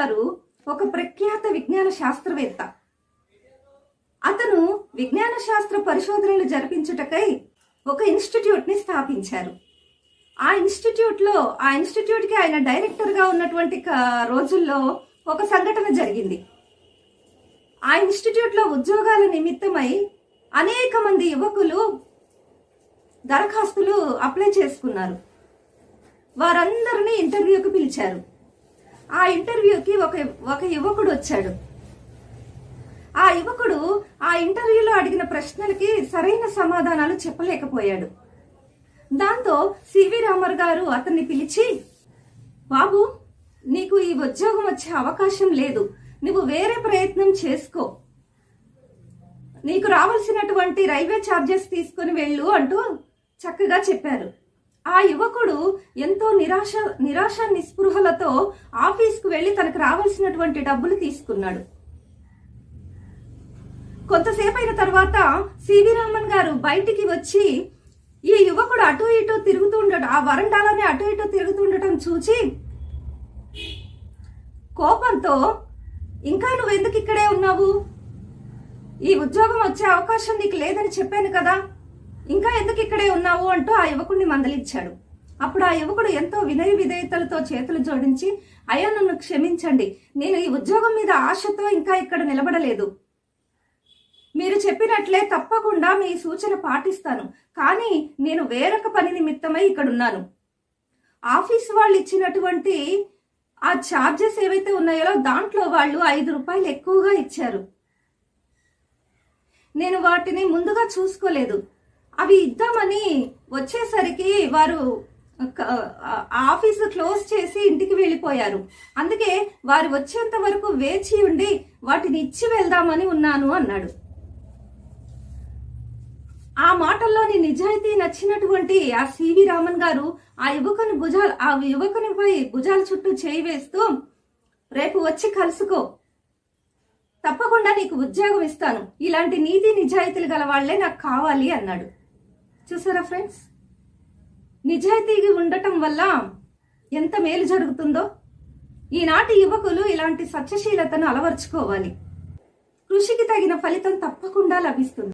గారు ఒక ప్రఖ్యాత విజ్ఞాన శాస్త్రవేత్త. అతను విజ్ఞాన శాస్త్ర పరిశోధనలు జరిపించుటకై ఒక ఇన్స్టిట్యూట్ ని స్థాపించారు. ఆ ఇన్స్టిట్యూట్ కి ఆయన డైరెక్టర్ గా ఉన్నటువంటి రోజుల్లో ఒక సంఘటన జరిగింది. ఆ ఇన్స్టిట్యూట్ లో ఉద్యోగాల నిమిత్తమై అనేక మంది యువకులు దరఖాస్తులు అప్లై చేసుకున్నారు. వారందరినీ ఇంటర్వ్యూకి పిలిచారు. ఆ ఇంటర్వ్యూకి ఒక యువకుడు వచ్చాడు. ఆ యువకుడు ఆ ఇంటర్వ్యూలో అడిగిన ప్రశ్నలకి సరైన సమాధానాలు చెప్పలేకపోయాడు. దాంతో సివి రామన్ గారు అతన్ని పిలిచి, బాబు, నీకు ఈ ఉద్యోగం వచ్చే అవకాశం లేదు, నువ్వు వేరే ప్రయత్నం చేసుకో, నీకు రావాల్సినటువంటి రైల్వే ఛార్జెస్ తీసుకుని వెళ్ళు అంటూ చక్కగా చెప్పారు. ఆ యువకుడు ఎంతో నిరాశ నిస్పృహలతో ఆఫీస్కు వెళ్లి తనకు రావాల్సినటువంటి డబ్బులు తీసుకున్నాడు. కొంతసేపు అయిన తర్వాత సివి రామన్ గారు బయటికి వచ్చి ఈ యువకుడు అటు ఇటు తిరుగుతుండటం, ఆ వరండాలోనే అటు ఇటు తిరుగుతుండటం చూచి కోపంతో, ఇంకా నువ్వెందుకు ఇక్కడే ఉన్నావు, ఈ ఉద్యోగం వచ్చే అవకాశం నీకు లేదని చెప్పాను కదా, ఇంకా ఎందుకు ఇక్కడే ఉన్నావు అంటూ ఆ యువకుడిని మందలించాడు. అప్పుడు ఆ యువకుడు ఎంతో వినయ విధేయతలతో చేతులు జోడించి, అయ్యా నన్ను క్షమించండి, నేను ఈ ఉద్యోగం మీద ఆశతో ఇంకా ఇక్కడ నిలబడలేదు, మీరు చెప్పినట్లే తప్పకుండా మీ సూచన పాటిస్తాను, కానీ నేను వేరొక పని నిమిత్తమై ఇక్కడున్నాను. ఆఫీస్ వాళ్ళు ఇచ్చినటువంటి ఆ ఛార్జెస్ ఏవైతే ఉన్నాయో దాంట్లో వాళ్ళు 5 రూపాయలు ఎక్కువగా ఇచ్చారు. నేను వాటిని ముందుగా చూసుకోలేదు. అవి ఇద్దామని వచ్చేసరికి వారు ఆఫీసు క్లోజ్ చేసి ఇంటికి వెళ్ళిపోయారు. అందుకే వారు వచ్చేంత వరకు వేచి ఉండి వాటిని ఇచ్చి వెళ్దామని ఉన్నాను అన్నాడు. ఆ మాటల్లోని నిజాయితీ నచ్చినటువంటి ఆ సివి రామన్ గారు ఆ యువకునిపై భుజాల చుట్టూ చేయి వేస్తూ, రేపు వచ్చి కలుసుకో, తప్పకుండా నీకు ఉద్యోగం ఇస్తాను, ఇలాంటి నీతి నిజాయితీలు గల వాళ్లే నాకు కావాలి అన్నాడు. చూసారా ఫ్రెండ్స్, నిజాయితీగా ఉండటం వల్ల ఎంత మేలు జరుగుతుందో. ఈనాటి యువకులు ఇలాంటి సత్యశీలతను అలవర్చుకోవాలి. కృషికి తగిన ఫలితం తప్పకుండా లభిస్తుంది.